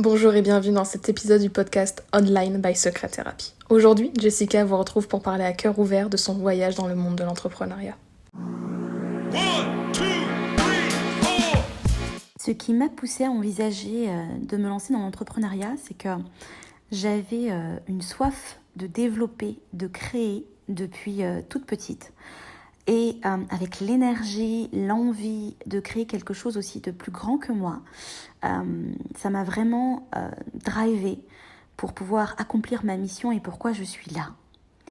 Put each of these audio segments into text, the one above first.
Bonjour et bienvenue dans cet épisode du podcast Online by Secret Therapy. Aujourd'hui, Jessica vous retrouve pour parler à cœur ouvert de son voyage dans le monde de l'entrepreneuriat. Ce qui m'a poussée à envisager de me lancer dans l'entrepreneuriat, c'est que j'avais une soif de développer, de créer depuis toute petite. Et avec l'énergie, l'envie de créer quelque chose aussi de plus grand que moi, ça m'a vraiment drivée pour pouvoir accomplir ma mission et pourquoi je suis là.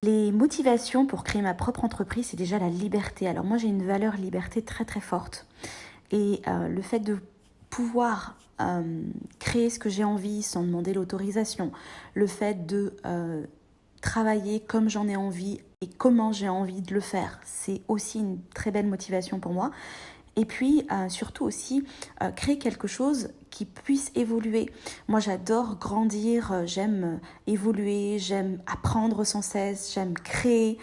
Les motivations pour créer ma propre entreprise, c'est déjà la liberté. Alors moi, j'ai une valeur liberté très très forte. Et le fait de pouvoir créer ce que j'ai envie sans demander l'autorisation, le fait de travailler comme j'en ai envie et comment j'ai envie de le faire, c'est aussi une très belle motivation pour moi. Et puis surtout aussi créer quelque chose qui puisse évoluer. Moi j'adore grandir, j'aime évoluer, j'aime apprendre sans cesse, j'aime créer.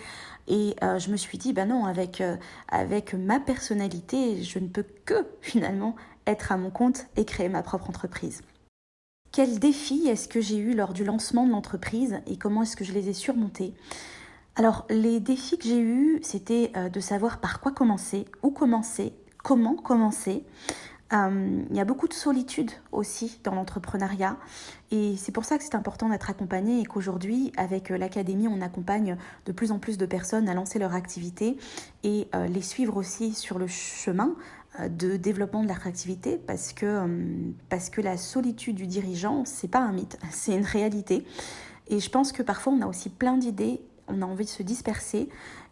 Et je me suis dit, non, avec ma personnalité, je ne peux que finalement être à mon compte et créer ma propre entreprise. Quels défis est-ce que j'ai eu lors du lancement de l'entreprise et comment est-ce que je les ai surmontés ? Alors, les défis que j'ai eus, c'était de savoir par quoi commencer, où commencer, comment commencer. Il y a beaucoup de solitude aussi dans l'entrepreneuriat et c'est pour ça que c'est important d'être accompagné et qu'aujourd'hui, avec l'académie, on accompagne de plus en plus de personnes à lancer leur activité et les suivre aussi sur le chemin de développement de leur activité parce que la solitude du dirigeant, c'est pas un mythe, c'est une réalité. Et je pense que parfois, on a aussi plein d'idées, on a envie de se disperser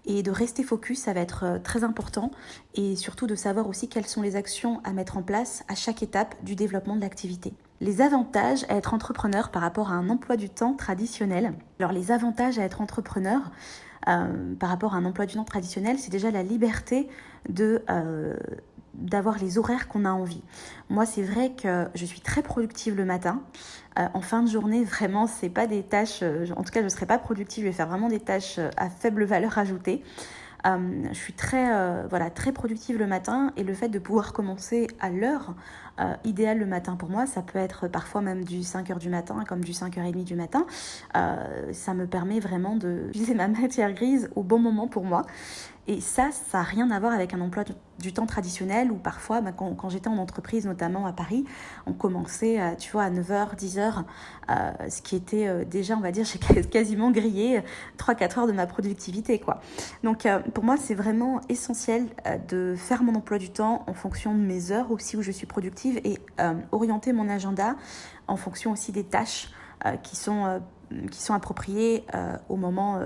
et de rester focus, ça va être très important. Et surtout de savoir aussi quelles sont les actions à mettre en place à chaque étape du développement de l'activité. Les avantages à être entrepreneur par rapport à un emploi du temps traditionnel. Alors les avantages à être entrepreneur par rapport à un emploi du temps traditionnel, c'est déjà la liberté d'avoir les horaires qu'on a envie. Moi, c'est vrai que je suis très productive le matin. En fin de journée, vraiment, c'est pas des tâches... en tout cas, je ne serai pas productive. Je vais faire vraiment des tâches à faible valeur ajoutée. Je suis très productive le matin et le fait de pouvoir commencer à l'heure idéale le matin pour moi, ça peut être parfois même du 5h du matin comme du 5h30 du matin. Ça me permet vraiment d'utiliser ma matière grise au bon moment pour moi. Et ça n'a rien à voir avec un emploi du temps traditionnel où parfois, quand j'étais en entreprise, notamment à Paris, on commençait à 9h, 10h, ce qui était déjà, on va dire, j'ai quasiment grillé 3-4 heures de ma productivité, quoi. Donc, pour moi, c'est vraiment essentiel de faire mon emploi du temps en fonction de mes heures aussi où je suis productive et orienter mon agenda en fonction aussi des tâches qui sont appropriées au moment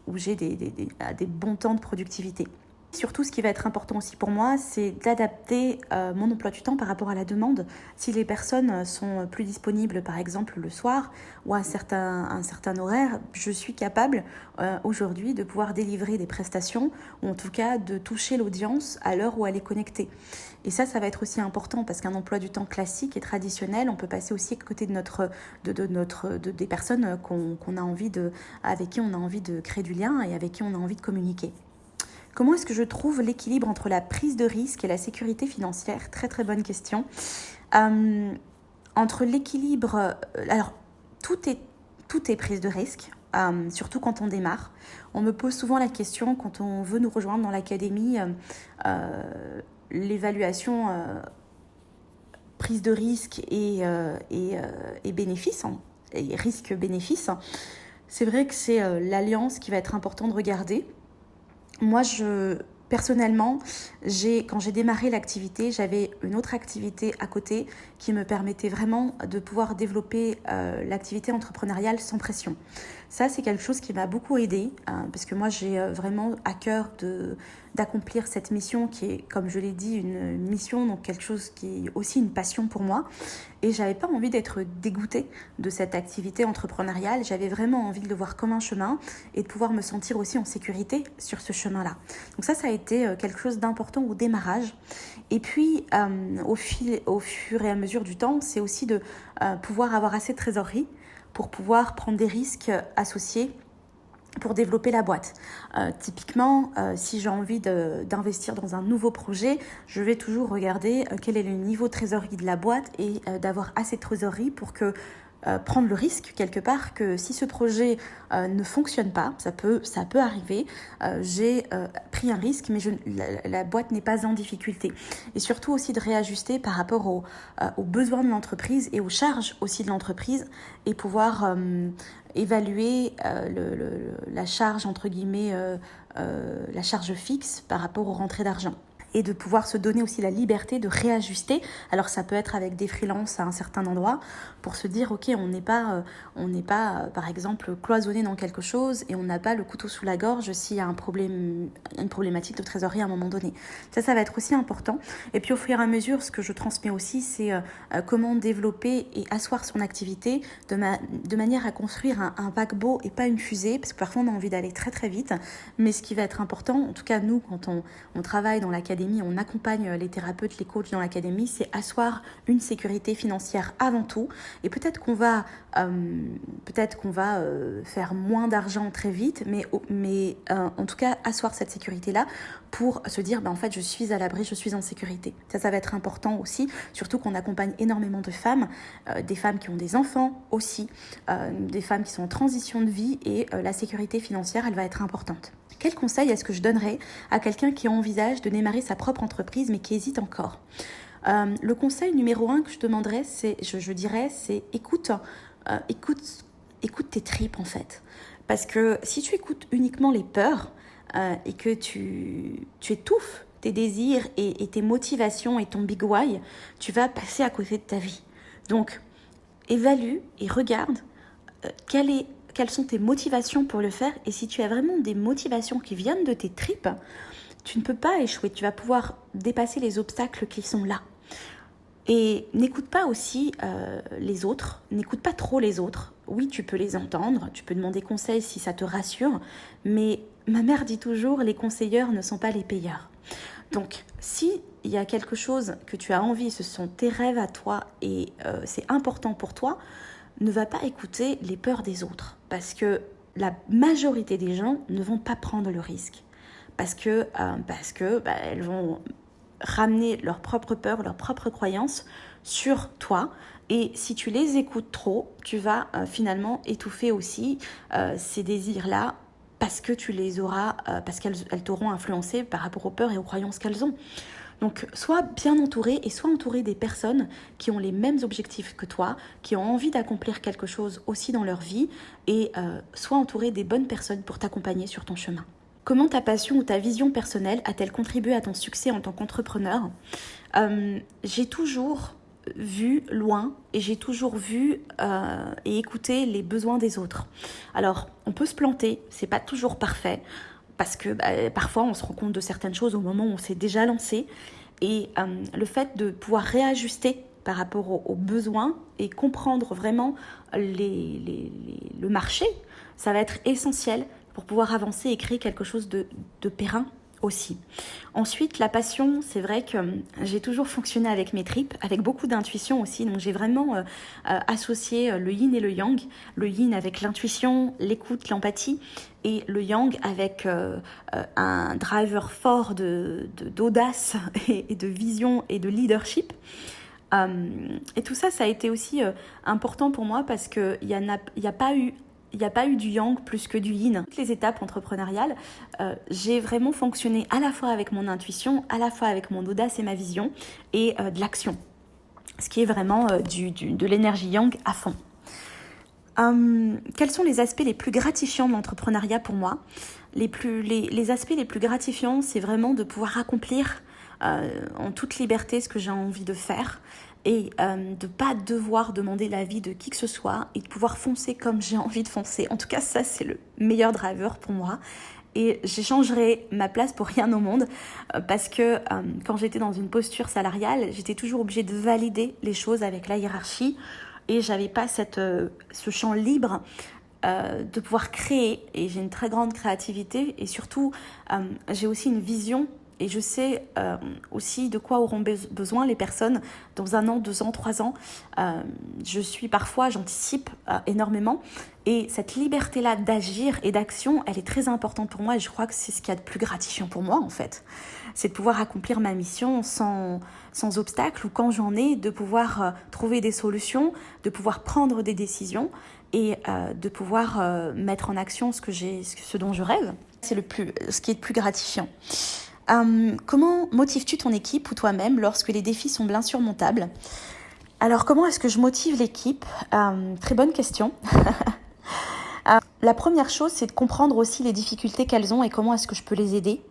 où j'ai des bons temps de productivité. Surtout, ce qui va être important aussi pour moi, c'est d'adapter mon emploi du temps par rapport à la demande. Si les personnes sont plus disponibles, par exemple, le soir ou à un certain horaire, je suis capable aujourd'hui de pouvoir délivrer des prestations ou en tout cas de toucher l'audience à l'heure où elle est connectée. Et ça va être aussi important parce qu'un emploi du temps classique et traditionnel, on peut passer aussi à côté des personnes avec qui on a envie de créer du lien et avec qui on a envie de communiquer. Comment est-ce que je trouve l'équilibre entre la prise de risque et la sécurité financière ? Très très bonne question. Entre l'équilibre... alors, tout est prise de risque, surtout quand on démarre. On me pose souvent la question, quand on veut nous rejoindre dans l'académie, l'évaluation prise de risque et bénéfice, et risque-bénéfice. C'est vrai que c'est l'alliance qui va être important de regarder. Moi, personnellement, quand j'ai démarré l'activité, j'avais une autre activité à côté qui me permettait vraiment de pouvoir développer l'activité entrepreneuriale sans pression. Ça, c'est quelque chose qui m'a beaucoup aidée parce que moi, j'ai vraiment à cœur d'accomplir cette mission qui est, comme je l'ai dit, une mission, donc quelque chose qui est aussi une passion pour moi. Et j'avais pas envie d'être dégoûtée de cette activité entrepreneuriale. J'avais vraiment envie de le voir comme un chemin et de pouvoir me sentir aussi en sécurité sur ce chemin-là. Donc ça a été quelque chose d'important au démarrage. Et puis, au fur et à mesure du temps, c'est aussi de pouvoir avoir assez de trésorerie pour pouvoir prendre des risques associés pour développer la boîte. Typiquement, si j'ai envie d'investir dans un nouveau projet, je vais toujours regarder quel est le niveau de trésorerie de la boîte et d'avoir assez de trésorerie pour que prendre le risque quelque part que si ce projet ne fonctionne pas, ça peut arriver, j'ai pris un risque mais la boîte n'est pas en difficulté. Et surtout aussi de réajuster par rapport aux besoins de l'entreprise et aux charges aussi de l'entreprise et pouvoir évaluer la charge entre guillemets, la charge fixe par rapport aux rentrées d'argent. Et de pouvoir se donner aussi la liberté de réajuster. Alors ça peut être avec des freelances à un certain endroit pour se dire ok, on n'est pas par exemple cloisonné dans quelque chose et on n'a pas le couteau sous la gorge s'il y a une problématique de trésorerie à un moment donné. Ça va être aussi important. Et puis au fur et à mesure, ce que je transmets aussi, c'est comment développer et asseoir son activité de manière à construire un paquebot et pas une fusée, parce que parfois on a envie d'aller très très vite. Mais ce qui va être important, en tout cas nous, quand on travaille dans l'académie, on accompagne les thérapeutes, les coachs dans l'académie, c'est asseoir une sécurité financière avant tout. Et peut-être qu'on va faire moins d'argent très vite, mais en tout cas asseoir cette sécurité-là pour se dire en fait je suis à l'abri, je suis en sécurité. Ça va être important aussi, surtout qu'on accompagne énormément de femmes, des femmes qui ont des enfants aussi, des femmes qui sont en transition de vie et la sécurité financière, elle va être importante. Quel conseil est-ce que je donnerais à quelqu'un qui envisage de démarrer sa propre entreprise mais qui hésite encore ? Le conseil numéro 1 que je demanderais, je dirais, c'est écoute tes tripes en fait. Parce que si tu écoutes uniquement les peurs et que tu étouffes tes désirs et tes motivations et ton big why, tu vas passer à côté de ta vie. Donc, évalue et regarde quelles sont tes motivations pour le faire. Et si tu as vraiment des motivations qui viennent de tes tripes, tu ne peux pas échouer. Tu vas pouvoir dépasser les obstacles qui sont là. Et n'écoute pas aussi les autres, n'écoute pas trop les autres. Oui, tu peux les entendre, tu peux demander conseil si ça te rassure, mais ma mère dit toujours, les conseilleurs ne sont pas les payeurs. Donc, si il y a quelque chose que tu as envie, ce sont tes rêves à toi et c'est important pour toi, ne va pas écouter les peurs des autres. Parce que la majorité des gens ne vont pas prendre le risque. Parce que elles vont ramener leurs propres peurs, leurs propres croyances sur toi. Et si tu les écoutes trop, tu vas finalement étouffer aussi ces désirs-là parce que tu les auras, parce qu'elles t'auront influencé par rapport aux peurs et aux croyances qu'elles ont. Donc, sois bien entouré et sois entouré des personnes qui ont les mêmes objectifs que toi, qui ont envie d'accomplir quelque chose aussi dans leur vie et sois entouré des bonnes personnes pour t'accompagner sur ton chemin. Comment ta passion ou ta vision personnelle a-t-elle contribué à ton succès en tant qu'entrepreneur ? J'ai toujours vu loin et j'ai toujours vu et écouté les besoins des autres. Alors, on peut se planter, c'est pas toujours parfait. Parce que parfois, on se rend compte de certaines choses au moment où on s'est déjà lancé. Et le fait de pouvoir réajuster par rapport aux besoins et comprendre vraiment le marché, ça va être essentiel pour pouvoir avancer et créer quelque chose de périn aussi. Ensuite, la passion, c'est vrai que j'ai toujours fonctionné avec mes tripes, avec beaucoup d'intuition aussi. Donc j'ai vraiment associé le yin et le yang. Le yin avec l'intuition, l'écoute, l'empathie, et le yang avec un driver fort d'audace et de vision et de leadership. Et tout ça, ça a été aussi important pour moi parce qu'il n'y a pas eu du yang plus que du yin. Toutes les étapes entrepreneuriales, j'ai vraiment fonctionné à la fois avec mon intuition, à la fois avec mon audace et ma vision, et de l'action. Ce qui est vraiment de l'énergie yang à fond. Quels sont les aspects les plus gratifiants de l'entrepreneuriat pour moi ? Les aspects les plus gratifiants, c'est vraiment de pouvoir accomplir en toute liberté ce que j'ai envie de faire et de ne pas devoir demander l'avis de qui que ce soit et de pouvoir foncer comme j'ai envie de foncer. En tout cas, ça, c'est le meilleur driver pour moi. Et j'échangerai ma place pour rien au monde parce que quand j'étais dans une posture salariale, j'étais toujours obligée de valider les choses avec la hiérarchie et j'avais pas ce champ libre de pouvoir créer. Et j'ai une très grande créativité et surtout, j'ai aussi une vision et je sais aussi de quoi auront besoin les personnes dans 1 an, 2 ans, 3 ans. J'anticipe énormément. Et cette liberté-là d'agir et d'action, elle est très importante pour moi et je crois que c'est ce qu'il y a de plus gratifiant pour moi en fait. C'est de pouvoir accomplir ma mission sans obstacle ou quand j'en ai, de pouvoir trouver des solutions, de pouvoir prendre des décisions et de pouvoir mettre en action ce dont je rêve. C'est ce qui est le plus gratifiant. Comment motives-tu ton équipe ou toi-même lorsque les défis semblent insurmontables ? Alors, comment est-ce que je motive l'équipe ? Très bonne question. La première chose, c'est de comprendre aussi les difficultés qu'elles ont et comment est-ce que je peux les aider.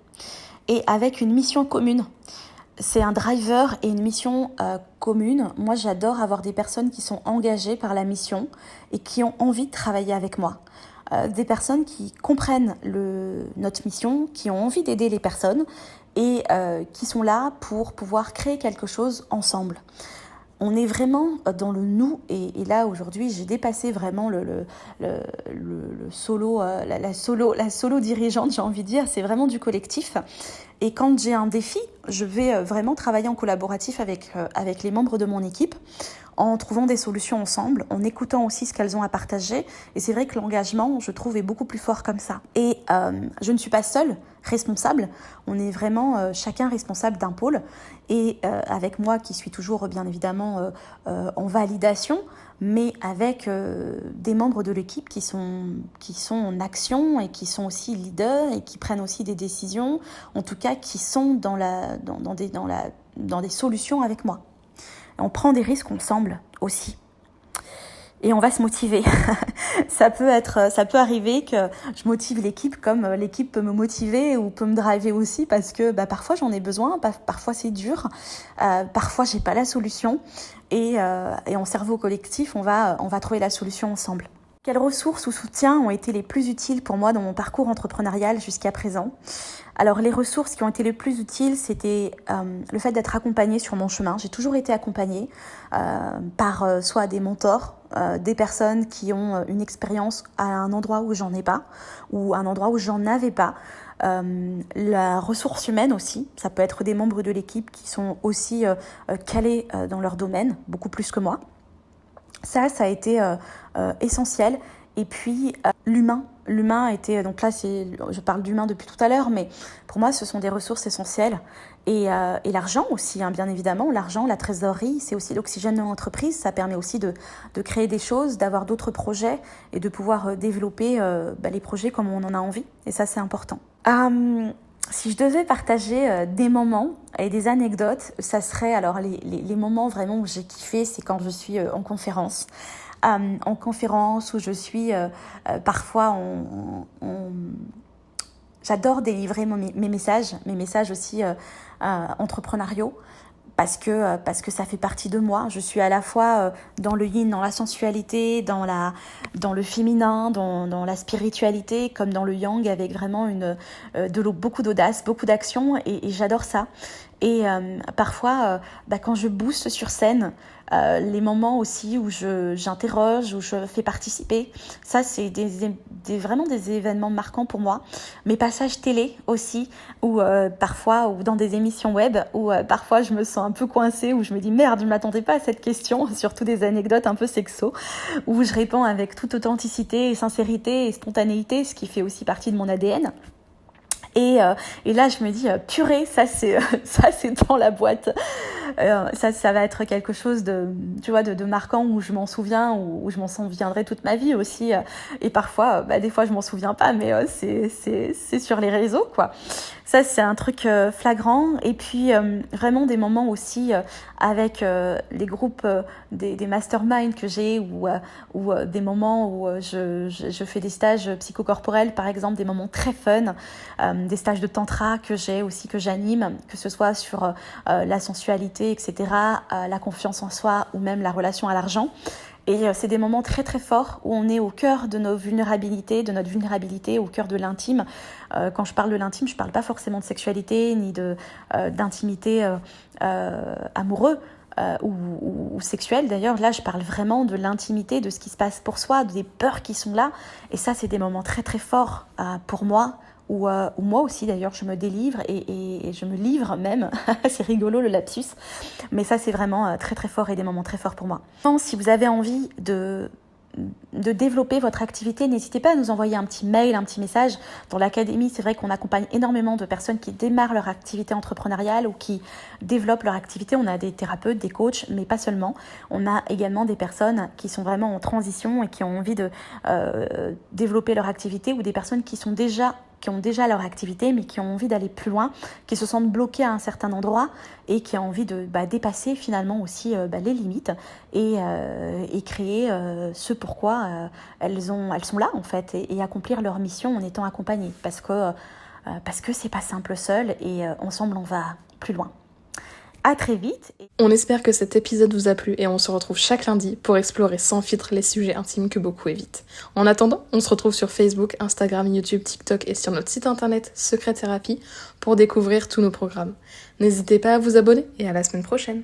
Et avec une mission commune. C'est un driver et une mission commune. Moi, j'adore avoir des personnes qui sont engagées par la mission et qui ont envie de travailler avec moi. Des personnes qui comprennent notre mission, qui ont envie d'aider les personnes et qui sont là pour pouvoir créer quelque chose ensemble. On est vraiment dans le nous et là aujourd'hui j'ai dépassé vraiment le solo, la solo dirigeante, j'ai envie de dire, c'est vraiment du collectif. Et quand j'ai un défi, je vais vraiment travailler en collaboratif avec les membres de mon équipe, en trouvant des solutions ensemble, en écoutant aussi ce qu'elles ont à partager. Et c'est vrai que l'engagement, je trouve, est beaucoup plus fort comme ça. Et je ne suis pas seule responsable, on est vraiment chacun responsable d'un pôle. Et avec moi qui suis toujours bien évidemment en validation, mais avec des membres de l'équipe qui sont en action et qui sont aussi leaders et qui prennent aussi des décisions, en tout cas qui sont dans des solutions avec moi. On prend des risques ensemble aussi. Et on va se motiver. Ça peut arriver que je motive l'équipe comme l'équipe peut me motiver ou peut me driver aussi parce que parfois j'en ai besoin, parfois c'est dur, parfois j'ai pas la solution et en cerveau collectif on va trouver la solution ensemble. Quelles ressources ou soutiens ont été les plus utiles pour moi dans mon parcours entrepreneurial jusqu'à présent ? Alors les ressources qui ont été les plus utiles, c'était le fait d'être accompagnée sur mon chemin. J'ai toujours été accompagnée par soit des mentors, des personnes qui ont une expérience à un endroit où j'en ai pas, ou un endroit où j'en avais pas. La ressource humaine aussi, ça peut être des membres de l'équipe qui sont aussi calés dans leur domaine, beaucoup plus que moi. Ça a été essentiel. Et puis l'humain était, donc là je parle d'humain depuis tout à l'heure, mais pour moi ce sont des ressources essentielles. Et l'argent aussi, bien évidemment, l'argent, la trésorerie, c'est aussi l'oxygène de l'entreprise, ça permet aussi de créer des choses, d'avoir d'autres projets et de pouvoir développer les projets comme on en a envie, et ça c'est important. Si je devais partager des moments et des anecdotes, ça serait alors les moments vraiment où j'ai kiffé, c'est quand je suis en conférence. En conférence où je suis parfois j'adore délivrer mes messages aussi entrepreneuriaux parce que ça fait partie de moi. Je suis à la fois dans le yin, dans la sensualité, dans le féminin, dans la spiritualité, comme dans le yang, avec vraiment beaucoup d'audace, beaucoup d'action, et j'adore ça. Et parfois, quand je booste sur scène, les moments aussi où j'interroge, où je fais participer, ça c'est vraiment des événements marquants pour moi. Mes passages télé aussi, ou parfois ou dans des émissions web, où parfois je me sens un peu coincée, où je me dis merde, je ne m'attendais pas à cette question, surtout des anecdotes un peu sexo, où je réponds avec toute authenticité et sincérité et spontanéité, ce qui fait aussi partie de mon ADN. Et là, je me dis, purée, ça c'est dans la boîte. Ça va être quelque chose de marquant où je m'en souviens, où je m'en souviendrai toute ma vie aussi. Et parfois, des fois, je m'en souviens pas, mais c'est sur les réseaux, quoi. Ça, c'est un truc flagrant. Et puis, vraiment des moments aussi avec les groupes des masterminds que j'ai ou des moments où je fais des stages psychocorporels, par exemple, des moments très fun, des stages de tantra que j'ai aussi, que j'anime, que ce soit sur la sensualité, etc., la confiance en soi ou même la relation à l'argent. Et c'est des moments très très forts où on est au cœur de notre vulnérabilité, au cœur de l'intime. Quand je parle de l'intime, je parle pas forcément de sexualité ni d'intimité amoureux ou sexuelle. D'ailleurs, là, je parle vraiment de l'intimité, de ce qui se passe pour soi, des peurs qui sont là. Et ça, c'est des moments très très forts pour moi, où moi aussi d'ailleurs je me délivre et je me livre même. C'est rigolo le lapsus, mais ça c'est vraiment très très fort et des moments très forts pour moi. Si vous avez envie de développer votre activité, n'hésitez pas à nous envoyer un petit mail, un petit message. Dans l'académie, c'est vrai qu'on accompagne énormément de personnes qui démarrent leur activité entrepreneuriale ou qui développent leur activité. On a des thérapeutes, des coachs, mais pas seulement. On a également des personnes qui sont vraiment en transition et qui ont envie de développer leur activité, ou des personnes qui ont déjà leur activité mais qui ont envie d'aller plus loin, qui se sentent bloquées à un certain endroit et qui ont envie de dépasser finalement aussi les limites et créer ce pourquoi elles sont là en fait, et accomplir leur mission en étant accompagnées, parce que c'est pas simple seul, et ensemble on va plus loin. À très vite. On espère que cet épisode vous a plu et on se retrouve chaque lundi pour explorer sans filtre les sujets intimes que beaucoup évitent. En attendant, on se retrouve sur Facebook, Instagram, YouTube, TikTok et sur notre site internet Secret Thérapie pour découvrir tous nos programmes. N'hésitez pas à vous abonner et à la semaine prochaine.